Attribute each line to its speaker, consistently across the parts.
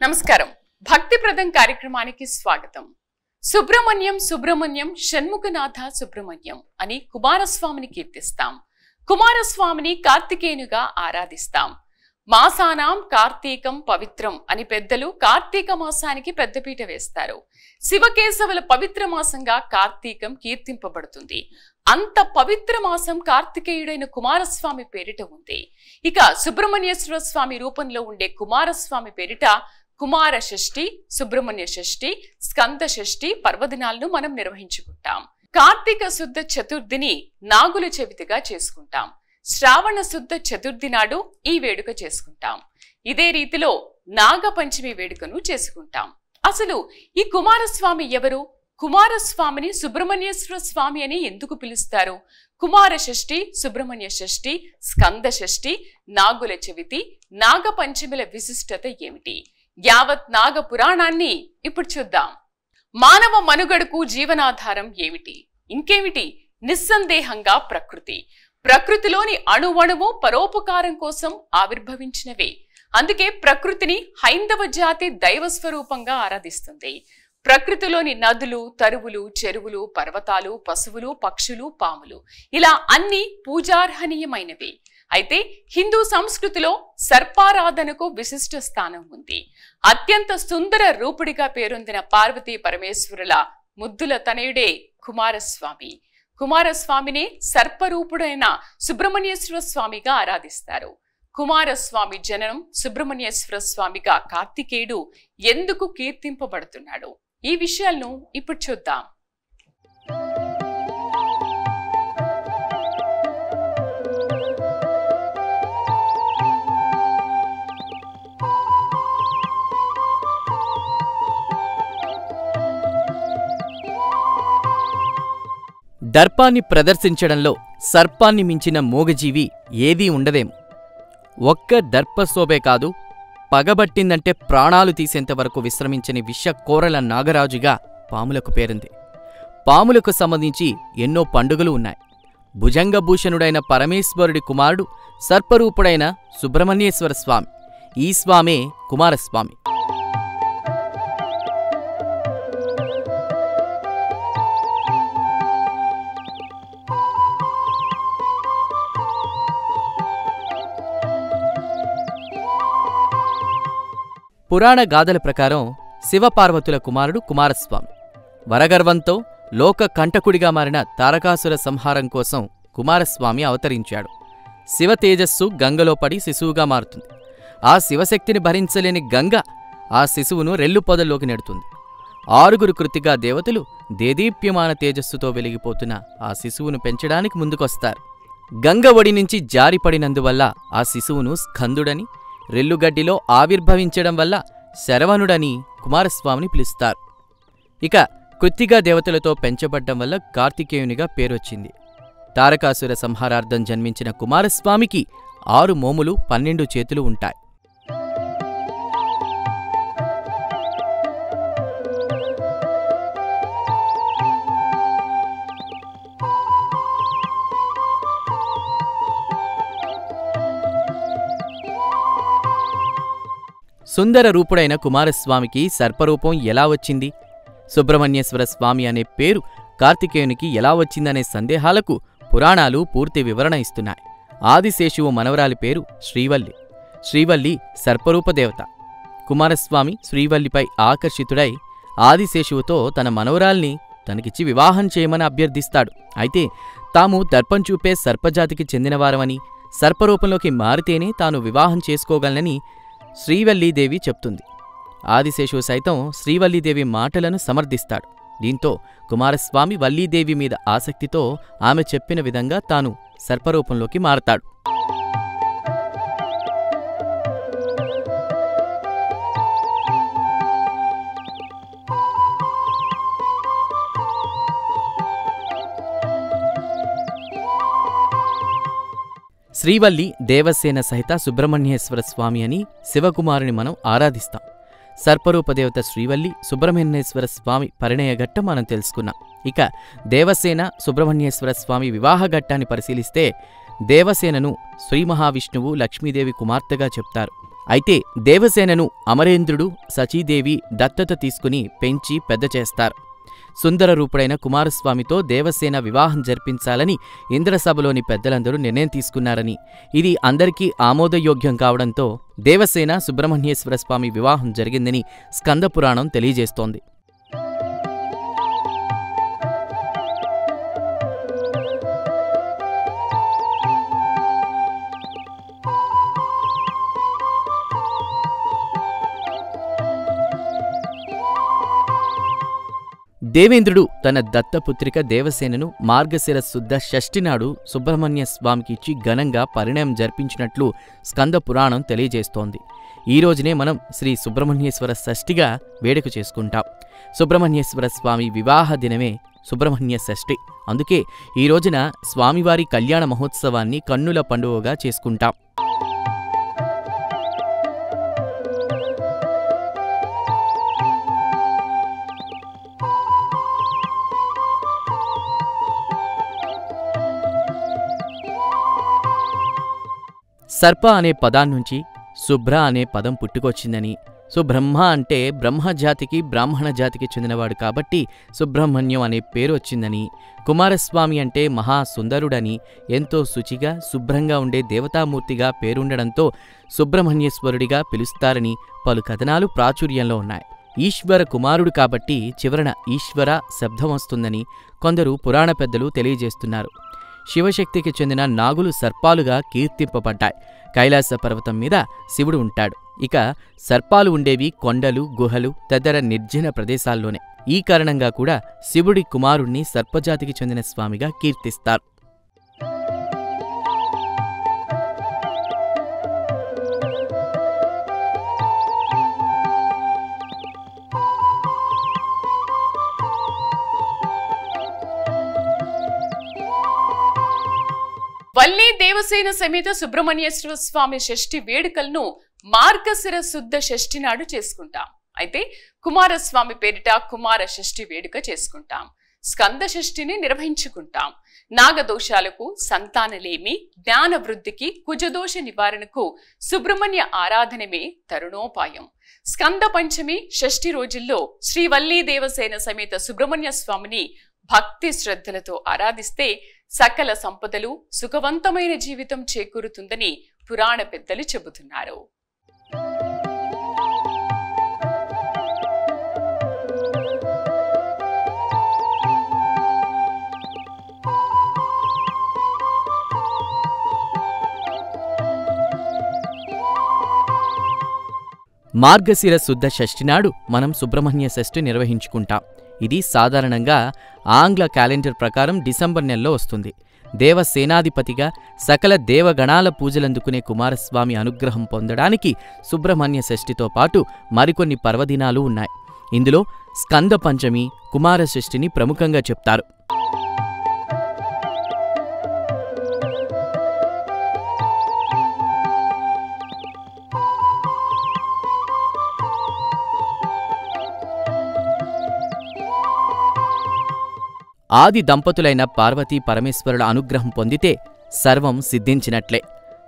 Speaker 1: నమస్కారం. భక్తిప్రదం కార్యక్రమానికి స్వాగతం. సుబ్రహ్మణ్యం సుబ్రహ్మణ్యం షణ్ముఖనాథ సుబ్రహ్మణ్యం అని కుమారస్వామిని కీర్తిస్తాం. కుమారస్వామిని కార్తికేయునిగా ఆరాధిస్తాం. మాసానాం కార్తీకం పవిత్రం అని పెద్దలు కార్తీక మాసానికి పెద్దపీట వేస్తారు. శివకేశవుల పవిత్ర మాసంగా కార్తీకం కీర్తింపబడుతుంది. అంత పవిత్ర మాసం కార్తికేయుడైన కుమారస్వామి పేరిట ఉంది. ఇక సుబ్రహ్మణ్యేశ్వర స్వామి రూపంలో ఉండే కుమారస్వామి పేరిట కుమార షష్ఠి, సుబ్రహ్మణ్య షష్ఠి, స్కంద షష్ఠి పర్వదినాలను మనం నిర్వహించుకుంటాం. కార్తీక శుద్ధ చతుర్థిని నాగుల చవితిగా చేసుకుంటాం. శ్రావణ శుద్ధ చతుర్థి నాడు ఈ వేడుక చేసుకుంటాం. ఇదే రీతిలో నాగపంచమి వేడుకను చేసుకుంటాం. అసలు ఈ కుమారస్వామి ఎవరు? కుమారస్వామిని సుబ్రహ్మణ్యేశ్వర స్వామి అని ఎందుకు పిలుస్తారు? కుమార షష్ఠి, సుబ్రహ్మణ్య షష్ఠి, స్కంద షష్ఠి, నాగుల చవితి, నాగపంచమిల విశిష్టత ఏమిటి? యావత్ నాగ పురాణాన్ని ఇప్పుడు చూద్దాం. మానవ మనుగడకు జీవనాధారం ఏమిటి? ఇంకేమిటి? నిస్సందేహంగా ప్రకృతి. ప్రకృతిలోని అణువణువు పరోపకారం కోసం ఆవిర్భవించినవే. అందుకే ప్రకృతిని హైందవ జాతి దైవ స్వరూపంగా ఆరాధిస్తుంది. ప్రకృతిలోని నదులు, తరువులు, చెరువులు, పర్వతాలు, పశువులు, పక్షులు, పాములు ఇలా అన్ని పూజార్హనీయమైనవి. అయితే హిందూ సంస్కృతిలో సర్పారాధనకు విశిష్ట స్థానం ఉంది. అత్యంత సుందర రూపుడిగా పేరొందిన పార్వతీ పరమేశ్వరుల ముద్దుల తనయుడే కుమారస్వామి. కుమారస్వామిని సర్పరూపుడైన సుబ్రహ్మణ్యేశ్వర స్వామిగా ఆరాధిస్తారు. కుమారస్వామి జననం, సుబ్రహ్మణ్యేశ్వర స్వామిగా కార్తికేయుడు ఎందుకు కీర్తింపబడుతున్నాడు? ఈ విషయాలను ఇప్పుడు చూద్దాం.
Speaker 2: దర్పాన్ని ప్రదర్శించడంలో సర్పాన్ని మించిన మూగజీవి ఏదీ ఉండదేమో. ఒక్క దర్పశోభే కాదు, పగబట్టిందంటే ప్రాణాలు తీసేంతవరకు విశ్రమించని విషకోరల నాగరాజుగా పాములకు పేరుంది. పాములకు సంబంధించి ఎన్నో పండుగలు ఉన్నాయి. భుజంగభూషణుడైన పరమేశ్వరుడి కుమారుడు సర్పరూపుడైన సుబ్రహ్మణ్యేశ్వర స్వామి. ఈ స్వామే కుమారస్వామి. పురాణ గాథల ప్రకారం శివపార్వతుల కుమారుడు కుమారస్వామి. వరగర్వంతో లోక కంటకుడిగా మారిన తారకాసుర సంహారం కోసం కుమారస్వామి అవతరించాడు. శివ తేజస్సు గంగలో పడి శిశువుగా మారుతుంది. ఆ శివశక్తిని భరించలేని గంగ ఆ శిశువును రెల్లు పొదల్లోకి నెడుతుంది. 6 కృతికా దేవతలు దేదీప్యమాన తేజస్సుతో వెలిగిపోతున్న ఆ శిశువును పెంచడానికి ముందుకొస్తారు. గంగ ఒడి నుంచి జారిపడినందువల్ల ఆ శిశువును స్కందుడని, రెల్లుగడ్డిలో ఆవిర్భవించడం వల్ల శరవణుడని కుమారస్వామిని పిలుస్తారు. ఇక కృత్తిగా దేవతలతో పెంచబడ్డం వల్ల కార్తికేయునిగా పేరొచ్చింది. తారకాసుర సంహారార్థం జన్మించిన కుమారస్వామికి 6 మోములు 12 చేతులు ఉంటాయి. సుందర రూపుడైన కుమారస్వామికి సర్పరూపం ఎలా వచ్చింది? సుబ్రహ్మణ్యేశ్వర స్వామి అనే పేరు కార్తికేయునికి ఎలా వచ్చిందనే సందేహాలకు పురాణాలు పూర్తి వివరణ ఇస్తున్నాయి. ఆదిశేషువు మనవరాలి పేరు శ్రీవల్లి. శ్రీవల్లి సర్పరూపదేవత. కుమారస్వామి శ్రీవల్లిపై ఆకర్షితుడై ఆదిశేషువుతో తన మనవరాల్ని తనకిచ్చి వివాహం చేయమని అభ్యర్థిస్తాడు. అయితే తాము దర్పం చూపే సర్పజాతికి చెందినవారమని, సర్పరూపంలోకి మారితేనే తాను వివాహం చేసుకోగలనని శ్రీవల్లీదేవి చెప్తుంది. ఆదిశేషువు సైతం శ్రీవల్లీదేవి మాటలను సమర్థిస్తాడు. దీంతో కుమారస్వామి వల్లీదేవి మీద ఆసక్తితో ఆమె చెప్పిన విధంగా తాను సర్పరూపంలోకి మారతాడు. శ్రీవల్లి దేవసేన సహిత సుబ్రహ్మణ్యేశ్వర స్వామి అని శివకుమారుని మనం ఆరాధిస్తాం. సర్పరూపదేవత శ్రీవల్లి సుబ్రహ్మణ్యేశ్వర స్వామి పరిణయఘట్టం మనం తెలుసుకున్నాం. ఇక దేవసేన సుబ్రహ్మణ్యేశ్వర స్వామి వివాహఘట్టాన్ని పరిశీలిస్తే దేవసేనను శ్రీ మహావిష్ణువు లక్ష్మీదేవి కుమార్తెగా చెప్తారు. అయితే దేవసేనను అమరేంద్రుడు సచీదేవి దత్తత తీసుకుని పెంచి పెద్ద చేస్తారు. సుందర రూపుడైన కుమారస్వామితో దేవసేన వివాహం జరిపించాలని ఇంద్రసభలోని పెద్దలందరూ నిర్ణయం తీసుకున్నారని, ఇది అందరికీ ఆమోదయోగ్యం కావడంతో దేవసేన సుబ్రహ్మణ్యేశ్వర స్వామి వివాహం జరిగిందని స్కందపురాణం తెలియజేస్తోంది. దేవేంద్రుడు తన దత్తపుత్రిక దేవసేనను మార్గశిర శుద్ధ షష్ఠినాడు సుబ్రహ్మణ్య స్వామికి ఇచ్చి ఘనంగా పరిణయం జరిపించినట్లు స్కంద పురాణం తెలియజేస్తోంది. ఈ రోజునే మనం శ్రీ సుబ్రహ్మణ్యేశ్వర షష్ఠిగా వేడుక చేసుకుంటాం. సుబ్రహ్మణ్యేశ్వర స్వామి వివాహ దినమే సుబ్రహ్మణ్య షష్ఠి. అందుకే ఈ రోజున స్వామివారి కళ్యాణ మహోత్సవాన్ని కన్నుల పండువగా చేసుకుంటాం. సర్ప అనే పదాన్నుంచి శుభ్ర అనే పదం పుట్టుకొచ్చిందని, సుబ్రహ్మ అంటే బ్రహ్మజాతికి బ్రాహ్మణ జాతికి చెందినవాడు కాబట్టి సుబ్రహ్మణ్యం అనే పేరు వచ్చిందని, కుమారస్వామి అంటే మహాసుందరుడని, ఎంతో శుచిగా శుభ్రంగా ఉండే దేవతామూర్తిగా పేరుండడంతో సుబ్రహ్మణ్యేశ్వరుడిగా పిలుస్తారని పలు కథనాలు ప్రాచుర్యంలో ఉన్నాయి. ఈశ్వర కుమారుడు కాబట్టి చివరన ఈశ్వర శబ్దం వస్తుందని కొందరు పురాణ పెద్దలు తెలియజేస్తున్నారు. శివశక్తికి చెందిన నాగులు సర్పాలుగా కీర్తింపబడ్డాయి. కైలాస పర్వతం మీద శివుడు ఉంటాడు. ఇక సర్పాలు ఉండేవి కొండలు, గుహలు తదితర నిర్జన ప్రదేశాల్లోనే. ఈ కారణంగా కూడా శివుడి కుమారుణ్ణి సర్పజాతికి చెందిన స్వామిగా కీర్తిస్తారు.
Speaker 1: వల్లీ దేవసేన సమేత సుబ్రహ్మణ్యేశ్వర స్వామి షష్ఠి వేడుకలను మార్గశిర శుద్ధ షష్ఠి నాడు చేసుకుంటాం. అయితే కుమారస్వామి పేరిట కుమార షష్ఠి వేడుక చేసుకుంటాం. స్కంద షష్ఠిని నిర్వహించుకుంటాం. నాగదోషాలకు, సంతానలేమి, జ్ఞాన వృద్ధికి, కుజదోష నివారణకు సుబ్రహ్మణ్య ఆరాధనమే తరుణోపాయం. స్కంద పంచమి షష్ఠి రోజుల్లో శ్రీ వల్లీ దేవసేన సమేత సుబ్రహ్మణ్య స్వామిని భక్తి శ్రద్ధలతో ఆరాధిస్తే సకల సంపదలు, సుఖవంతమైన జీవితం చేకూరుతుందని పురాణ పెద్దలు చెబుతున్నారు.
Speaker 2: మార్గశిర శుద్ధ షష్ఠినాడు మనం సుబ్రహ్మణ్య షష్ఠి నిర్వహించుకుంటాం. ఇది సాధారణంగా ఆంగ్ల క్యాలెండర్ ప్రకారం డిసెంబర్ నెలలో వస్తుంది. దేవసేనాధిపతిగా సకల దేవగణాల పూజలందుకునే కుమారస్వామి అనుగ్రహం పొందడానికి సుబ్రహ్మణ్య షష్ఠితో పాటు మరికొన్ని పర్వదినాలు ఉన్నాయి. ఇందులో స్కంద పంచమి, కుమార షష్ఠిని ప్రముఖంగా చెప్తారు. ఆది దంపతులైన పార్వతీ పరమేశ్వరుల అనుగ్రహం పొందితే సర్వం సిద్ధించినట్లే.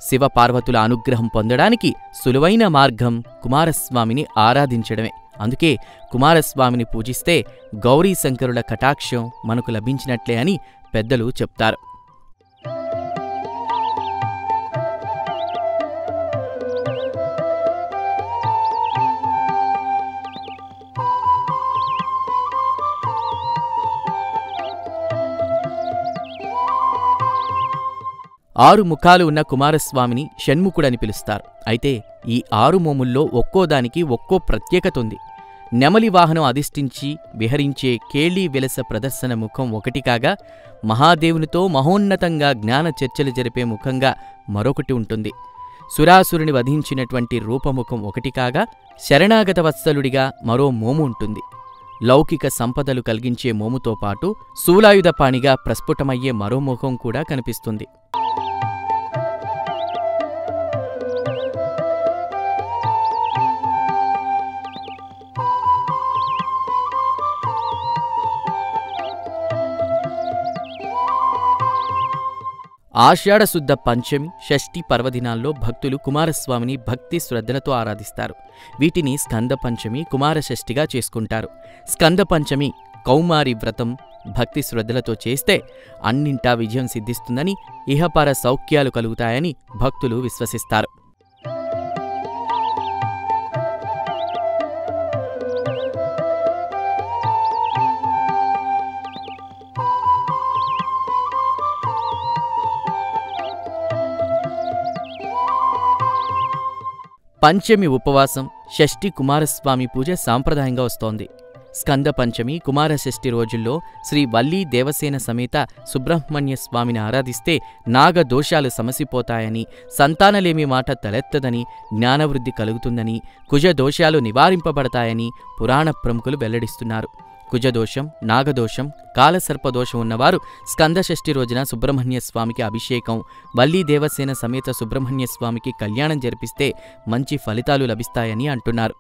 Speaker 2: శివపార్వతుల అనుగ్రహం పొందడానికి సులువైన మార్గం కుమారస్వామిని ఆరాధించడమే. అందుకే కుమారస్వామిని పూజిస్తే గౌరీశంకరుల కటాక్షం మనకు లభించినట్లే అని పెద్దలు చెప్తారు. ఆరు ముఖాలు ఉన్న కుమారస్వామిని షణ్ముఖుడని పిలుస్తారు. అయితే ఈ ఆరు మోముల్లో ఒక్కోదానికి ఒక్కో ప్రత్యేకత ఉంది. నెమలి వాహనం అధిష్ఠించి విహరించే కేళీ విలస ప్రదర్శన ముఖం ఒకటి కాగా, మహాదేవునితో మహోన్నతంగా జ్ఞాన చర్చలు జరిపే ముఖంగా మరొకటి ఉంటుంది. సురాసురుని వధించినటువంటి రూపముఖం ఒకటి కాగా, శరణాగత వత్సలుడిగా మరో మోము ఉంటుంది. లౌకిక సంపదలు కలిగించే మోముతో పాటు శూలాయుధపాణిగా ప్రస్ఫుటమయ్యే మరో ముఖం కూడా కనిపిస్తుంది. ఆషాఢశుద్ధ పంచమి, షష్ఠి పర్వదినాల్లో భక్తులు కుమారస్వామిని భక్తి శ్రద్ధలతో ఆరాధిస్తారు. వీటిని స్కంద పంచమి, కుమార షష్ఠిగా చేసుకుంటారు. స్కంద పంచమి కౌమారి వ్రతం భక్తి శ్రద్ధలతో చేస్తే అన్నింటా విజయం సిద్ధిస్తుందని, ఇహపర సౌఖ్యాలు కలుగుతాయని భక్తులు విశ్వసిస్తారు. పంచమి ఉపవాసం, షష్ఠి కుమారస్వామి పూజ సాంప్రదాయంగా వస్తోంది. స్కంద పంచమి, కుమార షష్ఠి రోజుల్లో శ్రీ వల్లీ దేవసేన సమేత సుబ్రహ్మణ్య స్వామిని ఆరాధిస్తే నాగదోషాలు సమసిపోతాయని, సంతానలేమి మాట తలెత్తదని, జ్ఞానవృద్ధి కలుగుతుందని, కుజదోషాలు నివారింపబడతాయని పురాణ ప్రముఖులు వెల్లడిస్తున్నారు. కుజదోషం, నాగదోషం, కాలసర్పదోషం ఉన్నవారు స్కందషష్ఠి రోజున సుబ్రహ్మణ్య స్వామికి అభిషేకం, వల్లీ దేవసేన సమేత సుబ్రహ్మణ్య స్వామికి కళ్యాణం జరిపిస్తే మంచి ఫలితాలు లభిస్తాయని అంటున్నారు.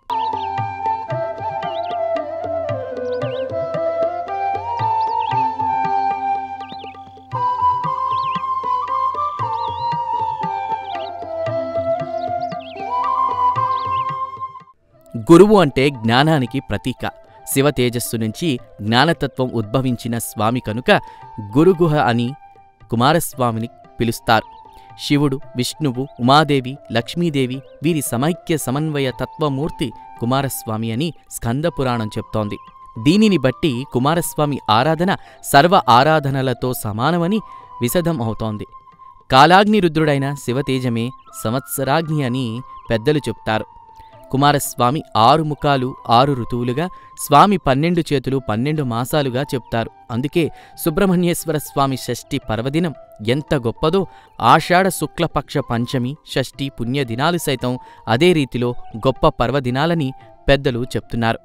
Speaker 2: గురువు అంటే జ్ఞానానికి ప్రతీక. శివ తేజస్సు నుంచి జ్ఞానతత్వం ఉద్భవించిన స్వామి కనుక గురుగుహ అని కుమారస్వామిని పిలుస్తారు. శివుడు, విష్ణువు, ఉమాదేవి, లక్ష్మీదేవి వీరి సమైక్య సమన్వయ తత్వమూర్తి కుమారస్వామి అని స్కందపురాణం చెప్తోంది. దీనిని బట్టి కుమారస్వామి ఆరాధన సర్వ ఆరాధనలతో సమానమని విశదం అవుతోంది. కాలాగ్నిరుద్రుడైన శివతేజమే సంవత్సరాగ్ని అని పెద్దలు చెప్తారు. కుమారస్వామి 6 ముఖాలు 6 ఋతువులుగా, స్వామి 12 చేతులు 12 మాసాలుగా చెప్తారు. అందుకే సుబ్రహ్మణ్యేశ్వర స్వామి షష్ఠి పర్వదినం ఎంత గొప్పదో ఆషాఢ శుక్లపక్ష పంచమి, షష్ఠి పుణ్యదినాలు సైతం అదే రీతిలో గొప్ప పర్వదినాలని పెద్దలు చెప్తున్నారు.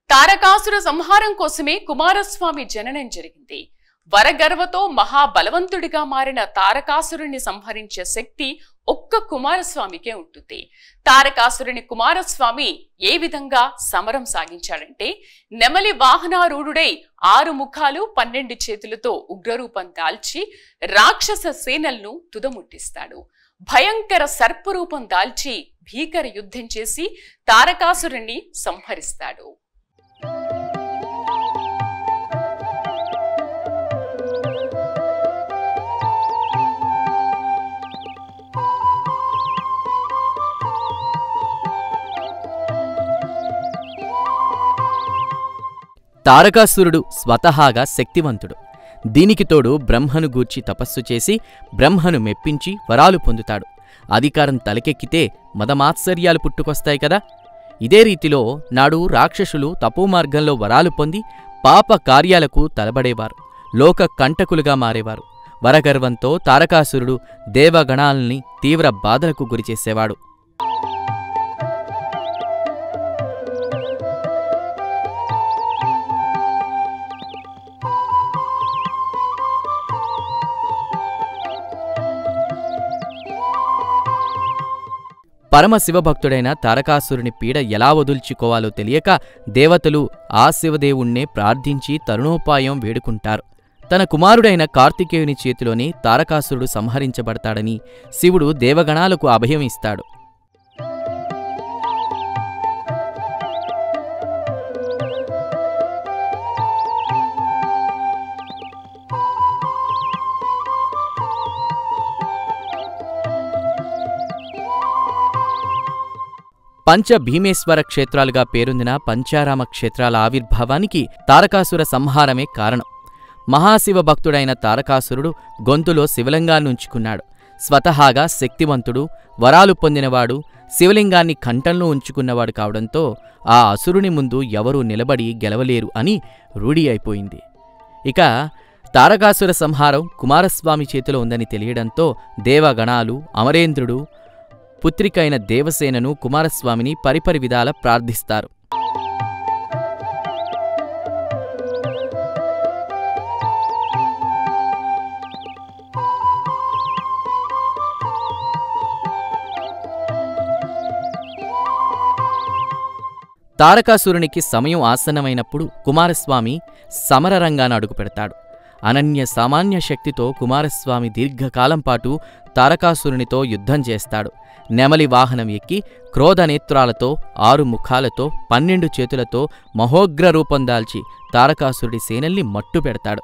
Speaker 1: తారకాసుర సంహారం కోసమే కుమారస్వామి జననం జరిగింది. వరగర్వతో మహాబలవంతుడిగా మారిన తారకాసురుణ్ణి సంహరించే శక్తి ఒక్క కుమారస్వామికే ఉంటుంది. తారకాసురుని కుమారస్వామి ఏ విధంగా సమరం సాగించాడంటే, నెమలి వాహనారూఢుడై 6 ముఖాలు 12 చేతులతో ఉగ్రరూపం దాల్చి రాక్షస సేనలను తుదముట్టిస్తాడు. భయంకర సర్పరూపం దాల్చి భీకర యుద్ధం చేసి తారకాసురుణ్ణి సంహరిస్తాడు.
Speaker 2: తారకాసురుడు స్వతహాగా శక్తివంతుడు. దీనికి తోడు బ్రహ్మను గూర్చి తపస్సు చేసి బ్రహ్మను మెప్పించి వరాలు పొందుతాడు. అధికారం తలకెక్కితే మదమాత్సర్యాలు పుట్టుకొస్తాయి కదా. ఇదే రీతిలో నాడు రాక్షసులు తపోమార్గంలో వరాలు పొంది పాప కార్యాలకు తలబడేవారు, లోక కంటకులుగా మారేవారు. వరగర్వంతో తారకాసురుడు దేవగణాల్ని తీవ్ర బాధలకు గురిచేసేవాడు. పరమశివభక్తుడైన తారకాసురుని పీడ ఎలా వదుల్చుకోవాలో తెలియక దేవతలు ఆ శివదేవుణ్ణే ప్రార్థించి తరుణోపాయం వేడుకుంటారు. తన కుమారుడైన కార్తికేయుని చేతిలోనే తారకాసురుడు సంహరించబడతాడని శివుడు దేవగణాలకు అభయం ఇస్తాడు. పంచ భీమేశ్వర క్షేత్రాలుగా పేరొందిన పంచారామ క్షేత్రాల ఆవిర్భావానికి తారకాసుర సంహారమే కారణం. మహాశివ భక్తుడైన తారకాసురుడు గొంతులో శివలింగాన్నుంచుకున్నాడు. స్వతహాగా శక్తివంతుడు, వరాలు పొందినవాడు, శివలింగాన్ని కంఠంలో ఉంచుకున్నవాడు కావడంతో ఆ అసురుని ముందు ఎవరూ నిలబడి గెలవలేరు అని రూఢి అయిపోయింది. ఇక తారకాసుర సంహారం కుమారస్వామి చేతిలో ఉందని తెలియడంతో దేవగణాలు, అమరేంద్రుడు, పుత్రికైన దేవసేనను కుమారస్వామిని పరిపరి విధాల ప్రార్థిస్తారు. తారకాసురునికి సమయం ఆసన్నమైనప్పుడు కుమారస్వామి సమరరంగాన అడుగుపెడతాడు. అనన్య సామాన్య శక్తితో కుమారస్వామి దీర్ఘకాలం పాటు తారకాసురునితో యుద్ధం చేస్తాడు. నెమలి వాహనం ఎక్కి క్రోధనేత్రాలతో 6 ముఖాలతో 12 చేతులతో మహోగ్ర రూపం దాల్చి తారకాసురుడి సేనల్ని మట్టుపెడతాడు.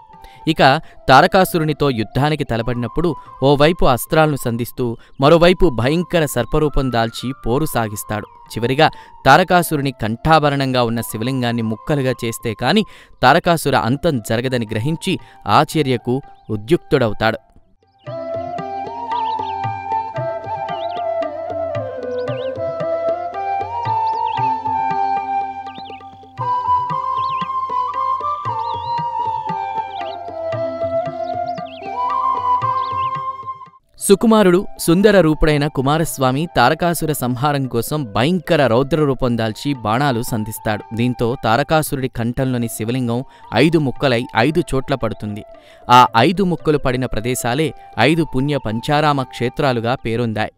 Speaker 2: ఇక తారకాసురునితో యుద్ధానికి తలపడినప్పుడు ఓవైపు అస్త్రాలను సంధిస్తూ మరోవైపు భయంకర సర్పరూపం దాల్చి పోరు సాగిస్తాడు. చివరిగా తారకాసురుని కంఠాభరణంగా ఉన్న శివలింగాన్ని ముక్కలుగా చేస్తే కాని తారకాసుర అంతం జరగదని గ్రహించి ఆ చర్యకు ఉద్యుక్తుడవుతాడు. సుకుమారుడు సుందర రూపుడైన కుమారస్వామి తారకాసుర సంహారం కోసం భయంకర రౌద్ర రూపం దాల్చి బాణాలు సంధిస్తాడు. దీంతో తారకాసురుడి కంఠంలోని శివలింగం 5 ముక్కలై 5 చోట్ల పడుతుంది. ఆ 5 ముక్కలు పడిన ప్రదేశాలే 5 పుణ్య పంచారామ క్షేత్రాలుగా పేరొందాయి.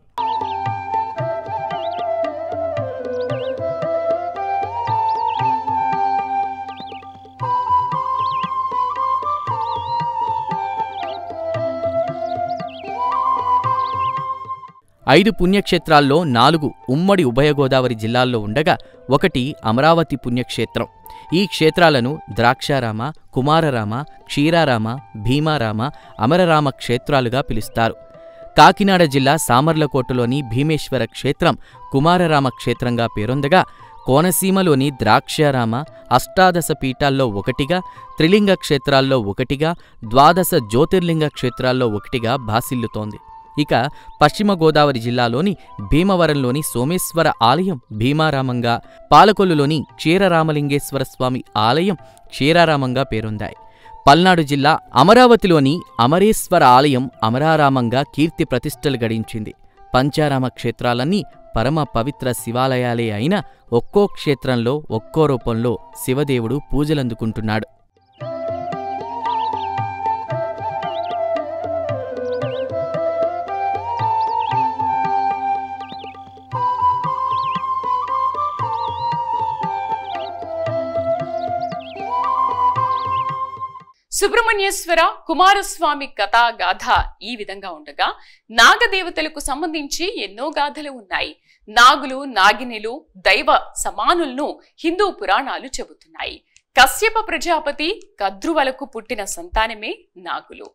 Speaker 2: ఐదు పుణ్యక్షేత్రాల్లో 4 ఉమ్మడి ఉభయ గోదావరి జిల్లాల్లో ఉండగా 1 అమరావతి పుణ్యక్షేత్రం. ఈ క్షేత్రాలను ద్రాక్షారామ, కుమారరామ, క్షీరారామ, భీమారామ, అమరరామ క్షేత్రాలుగా పిలుస్తారు. కాకినాడ జిల్లా సామర్లకోటలోని భీమేశ్వర క్షేత్రం కుమారరామ క్షేత్రంగా పేరొందగా, కోనసీమలోని ద్రాక్షారామ అష్టాదశ పీఠాల్లో 1గా, త్రిలింగ క్షేత్రాల్లో 1గా, 12 జ్యోతిర్లింగ క్షేత్రాల్లో 1గా భాసిల్లుతోంది. ఇక పశ్చిమ గోదావరి జిల్లాలోని భీమవరంలోని సోమేశ్వర ఆలయం భీమారామంగా, పాలకొల్లులోని క్షీరరామలింగేశ్వర స్వామి ఆలయం క్షీరారామంగా పేరొందాయి. పల్నాడు జిల్లా అమరావతిలోని అమరేశ్వర ఆలయం అమరారామంగా కీర్తి ప్రతిష్టలు గడించింది. పంచారామ క్షేత్రాలన్నీ పరమ పవిత్ర శివాలయాలే అయినా ఒక్కో క్షేత్రంలో ఒక్కో రూపంలో శివదేవుడు పూజలందుకుంటున్నాడు.
Speaker 1: సుబ్రహ్మణ్యేశ్వర కుమారస్వామి కథా గాథ ఈ విధంగా ఉండగా, నాగదేవతలకు సంబంధించి ఎన్నో గాథలు ఉన్నాయి. నాగులు, నాగినిలు దైవ సమానులను హిందూ పురాణాలు చెబుతున్నాయి. కశ్యప ప్రజాపతి కద్రువలకు పుట్టిన సంతానమే నాగులు.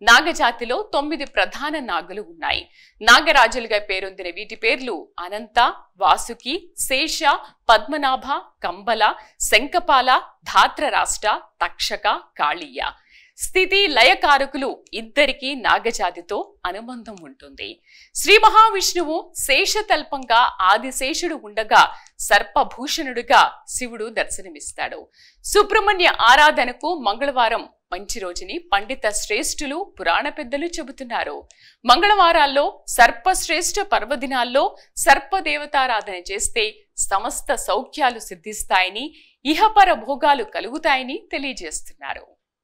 Speaker 1: నాగజాతిలో 9 ప్రధాన నాగులు ఉన్నాయి. నాగరాజులుగా పేరొందిన వీటి పేర్లు అనంత, వాసుకి, శేష, పద్మనాభ, కంబల, శంఖపాల, ధాత్రరాష్ట్ర, తక్షక, కాళీయ. స్థితి లయకారకులు ఇద్దరికీ నాగజాతితో అనుబంధం ఉంటుంది. శ్రీ మహావిష్ణువు శేషతల్పంగా ఆదిశేషుడు ఉండగా సర్పభూషణుడుగా శివుడు దర్శనమిస్తాడు. సుబ్రహ్మణ్య ఆరాధనకు మంగళవారం మంచి రోజుని పండిత శ్రేష్ఠులు, పురాణ పెద్దలు చెబుతున్నారు. మంగళవారాల్లో సర్పశ్రేష్ఠ పర్వదినాల్లో సర్పదేవతారాధన చేస్తే సమస్త సౌఖ్యాలు సిద్ధిస్తాయని, ఇహపర భోగాలు కలుగుతాయని తెలియజేస్తున్నారు.